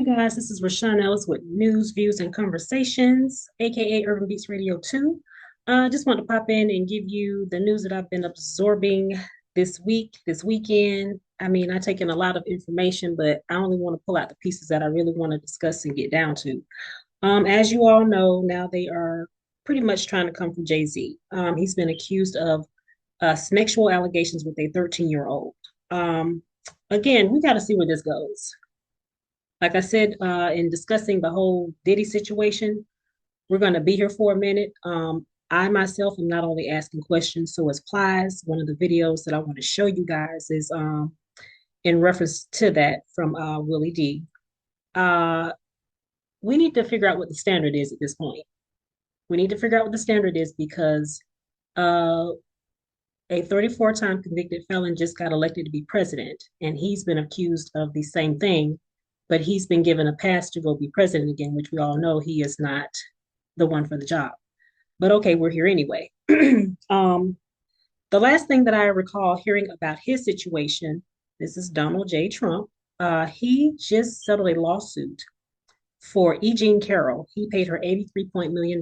guys, this is Rashawn Ellis with News, Views, and Conversations, aka Urban Beats Radio 2. Just want to pop in and give you the news that I've been absorbing this week, this weekend. I mean, I take in a lot of information, but I only want to pull out the pieces that I really want to discuss and get down to. As you all know, now they are pretty much trying to come for Jay-Z. He's been accused of sexual allegations with a 13-year-old. Again, we got to see where this goes. Like I said, in discussing the whole Diddy situation, we're going to be here for a minute. I myself am not only asking questions, so is Plies. One of the videos that I want to show you guys is in reference to that from Willie D. We need to figure out what the standard is at this point. We need to figure out what the standard is because a 34-time convicted felon just got elected to be president, and he's been accused of the same thing, but he's been given a pass to go be president again, which we all know he is not the one for the job. But okay, we're here anyway. The last thing that I recall hearing about his situation, this is Donald J. Trump. He just settled a lawsuit for E. Jean Carroll. He paid her $83 million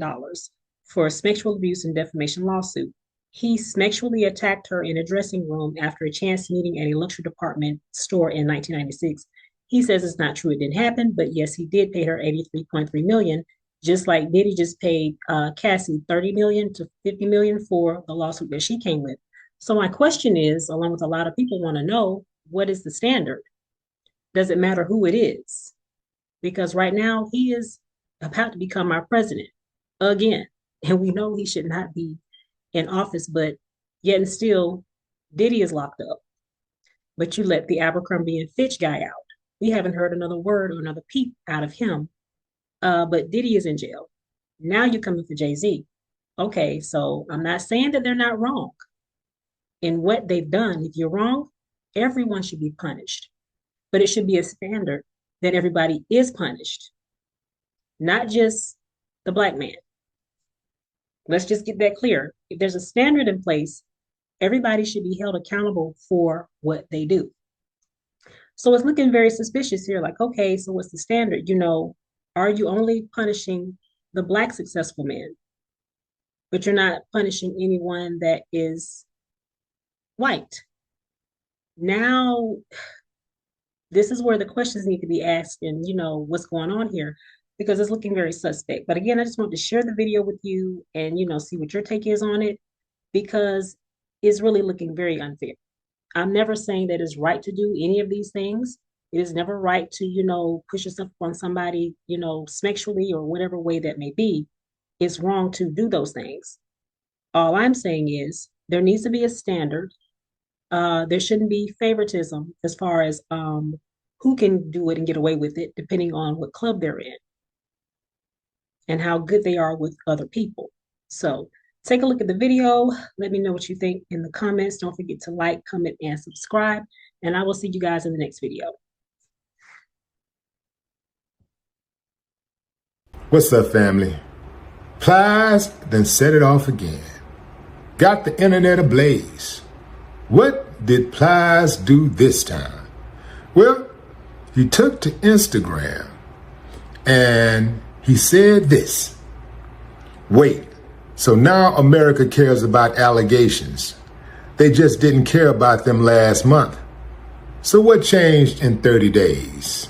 for a sexual abuse and defamation lawsuit. He sexually attacked her in a dressing room after a chance meeting at a luxury department store in 1996. He says it's not true, it didn't happen, but yes, he did pay her $83.3 million, just like Diddy just paid Cassie $30 million to $50 million for the lawsuit that she came with. So my question is, along with a lot of people want to know, what is the standard? Does it matter who it is? Because right now he is about to become our president again, and we know he should not be in office, but yet and still Diddy is locked up. But you let the Abercrombie and Fitch guy out. We haven't heard another word or another peep out of him. But Diddy is in jail. Now you're coming for Jay-Z. Okay, so I'm not saying that they're not wrong in what they've done. If you're wrong, everyone should be punished. But it should be a standard that everybody is punished, not just the black man. Let's just get that clear. If there's a standard in place, everybody should be held accountable for what they do. So it's looking very suspicious here. Like, okay, so what's the standard? You know, are you only punishing the black successful man, but you're not punishing anyone that is white? Now, this is where the questions need to be asked and, you know, what's going on here, because it's looking very suspect. But again, I just want to share the video with you and, you know, see what your take is on it, because it's really looking very unfair. I'm never saying that it's right to do any of these things. It is never right to, you know, push yourself on somebody, you know, sexually or whatever way that may be. It's wrong to do those things. All I'm saying is there needs to be a standard. There shouldn't be favoritism as far as who can do it and get away with it, depending on what club they're in and how good they are with other people. So take a look at the video. Let me know what you think in the comments. Don't forget to like, comment, and subscribe. And I will see you guys in the next video. What's up, family? Plies then set it off again. Got the internet ablaze. What did Plies do this time? Well, he took to Instagram and he said this. Wait. So now America cares about allegations. They just didn't care about them last month. So what changed in 30 days?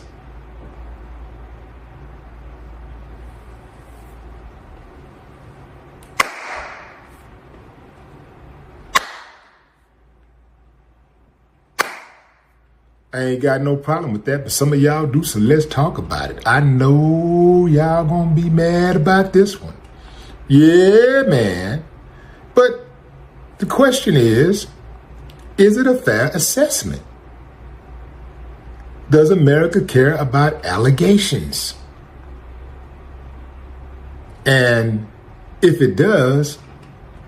I ain't got no problem with that, but some of y'all do, so let's talk about it. I know y'all gonna be mad about this one. Yeah, man. But the question is it a fair assessment? Does America care about allegations? And if it does,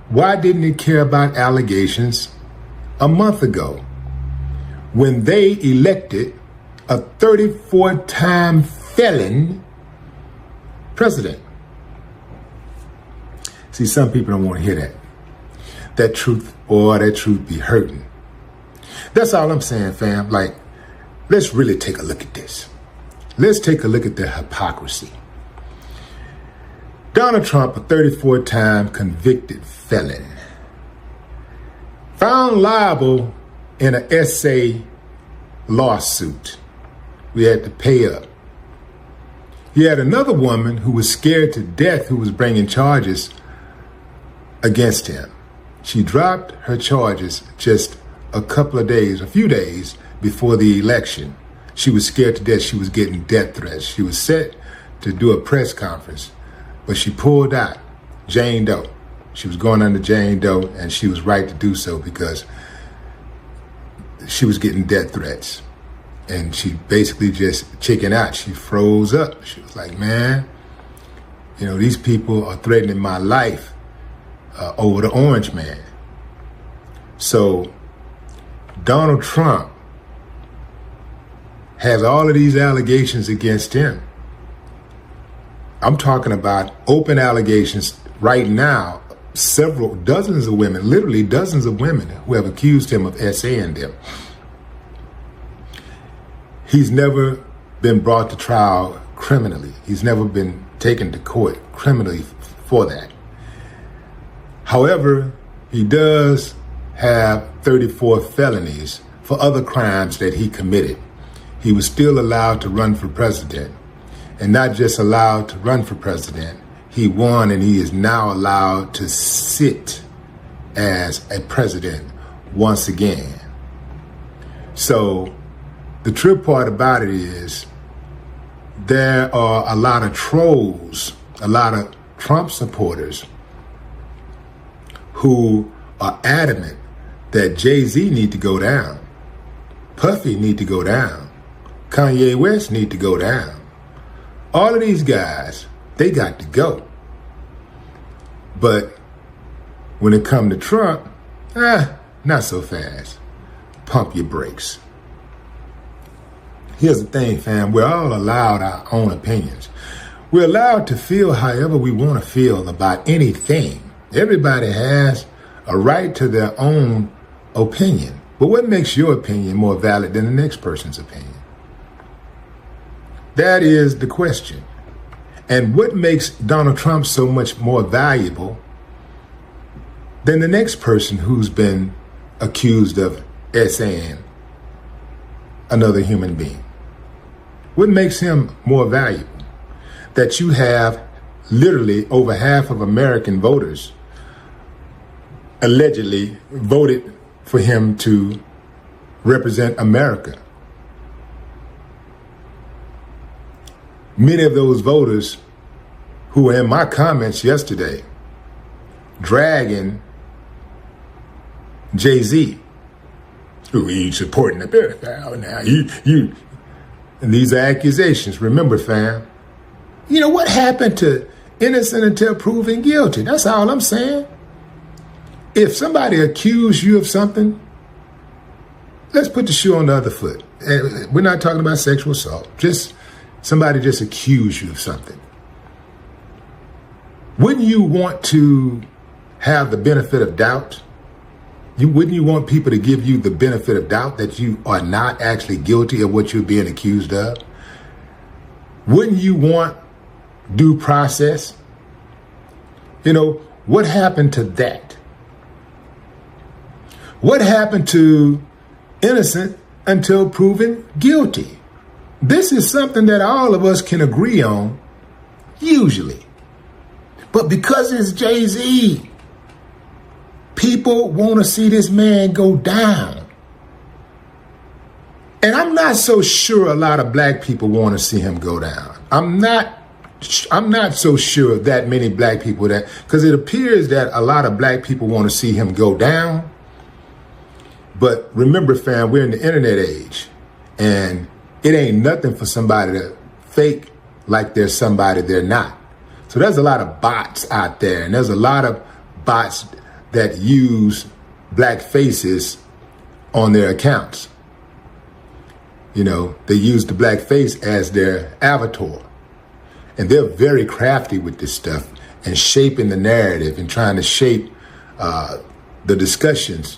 why didn't it care about allegations a month ago when they elected a 34-time felon president? See, some people don't want to hear that. That truth, boy, that truth be hurting. That's all I'm saying, fam. Like, let's really take a look at this. Let's take a look at the hypocrisy. Donald Trump, a 34-time convicted felon, found liable in an essay lawsuit. We had to pay up. He had another woman who was scared to death who was bringing charges against him. She dropped her charges just a few days before the election. She was scared to death. She was getting death threats. She was set to do a press conference, but she pulled out. Jane Doe. She was going under Jane Doe, and she was right to do so because she was getting death threats. And she basically just chickened out. She froze up. She was like, man, these people are threatening my life over the orange man. So Donald Trump has all of these allegations against him. I'm talking about open allegations right now. Dozens of women, literally dozens of women who have accused him of essaying them. He's never been brought to trial criminally. He's never been taken to court criminally for that. However, he does have 34 felonies for other crimes that he committed. He was still allowed to run for president, and not just allowed to run for president. He won, and he is now allowed to sit as a president once again. So the true part about it is there are a lot of trolls, a lot of Trump supporters who are adamant that Jay-Z need to go down, Puffy need to go down, Kanye West need to go down. All of these guys, they got to go. But when it comes to Trump, not so fast. Pump your brakes. Here's the thing, fam. We're all allowed our own opinions. We're allowed to feel however we want to feel about anything. Everybody has a right to their own opinion. But what makes your opinion more valid than the next person's opinion? That is the question. And what makes Donald Trump so much more valuable than the next person who's been accused of essaying another human being? What makes him more valuable? That you have literally over half of American voters allegedly voted for him to represent America. Many of those voters who were in my comments yesterday dragging Jay-Z, who he's supporting the pedophile now. And these are accusations. Remember, fam, what happened to innocent until proven guilty? That's all I'm saying. If somebody accused you of something, let's put the shoe on the other foot. And we're not talking about sexual assault. Somebody just accused you of something. Wouldn't you want to have the benefit of doubt? Wouldn't you want people to give you the benefit of doubt that you are not actually guilty of what you're being accused of? Wouldn't you want due process? What happened to that? What happened to innocent until proven guilty? This is something that all of us can agree on, usually. But because it's Jay-Z, people want to see this man go down. And I'm not so sure a lot of black people want to see him go down. I'm not so sure that many black people because it appears that a lot of black people want to see him go down. But remember, fam, we're in the internet age, and it ain't nothing for somebody to fake like there's somebody they're not. So there's a lot of bots out there, and there's a lot of bots that use black faces on their accounts. They use the black face as their avatar. And they're very crafty with this stuff and shaping the narrative and trying to shape the discussions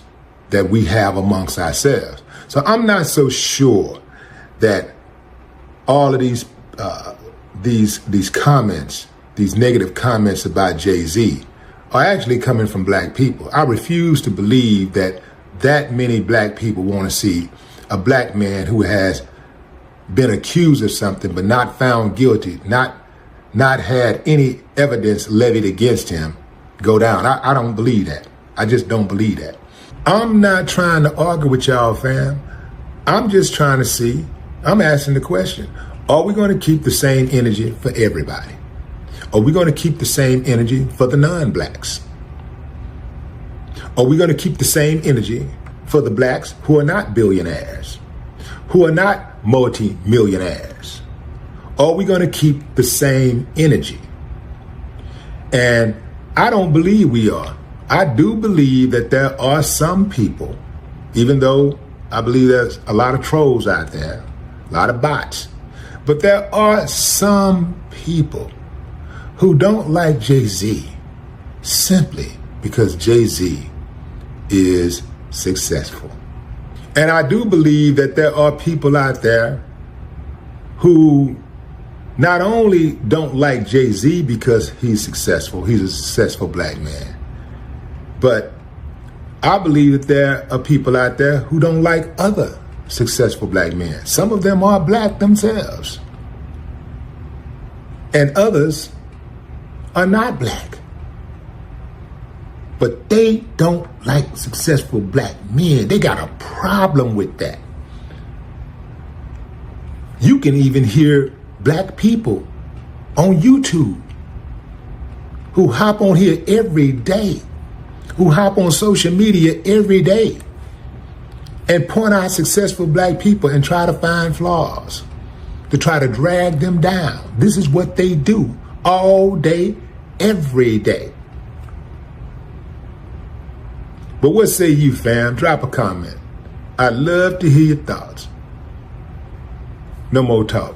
that we have amongst ourselves. So I'm not so sure that all of these comments, these negative comments about Jay-Z are actually coming from black people. I refuse to believe that many black people want to see a black man who has been accused of something but not found guilty, not had any evidence levied against him, go down. I don't believe that. I just don't believe that. I'm not trying to argue with y'all, fam. I'm just trying to see, I'm asking the question, are we going to keep the same energy for everybody? Are we going to keep the same energy for the non-blacks? Are we going to keep the same energy for the blacks who are not billionaires, who are not multi-millionaires? Are we going to keep the same energy? And I don't believe we are. I do believe that there are some people, even though I believe there's a lot of trolls out there, a lot of bots, but there are some people who don't like Jay-Z simply because Jay-Z is successful. And I do believe that there are people out there who not only don't like Jay-Z because he's successful, he's a successful black man, but I believe that there are people out there who don't like other successful black men. Some of them are black themselves, and others are not black, but they don't like successful black men. They got a problem with that. You can even hear black people on YouTube who hop on here every day, who hop on social media every day and point out successful black people and try to find flaws, to try to drag them down. This is what they do all day, every day. But what say you, fam? Drop a comment. I'd love to hear your thoughts. No more talk.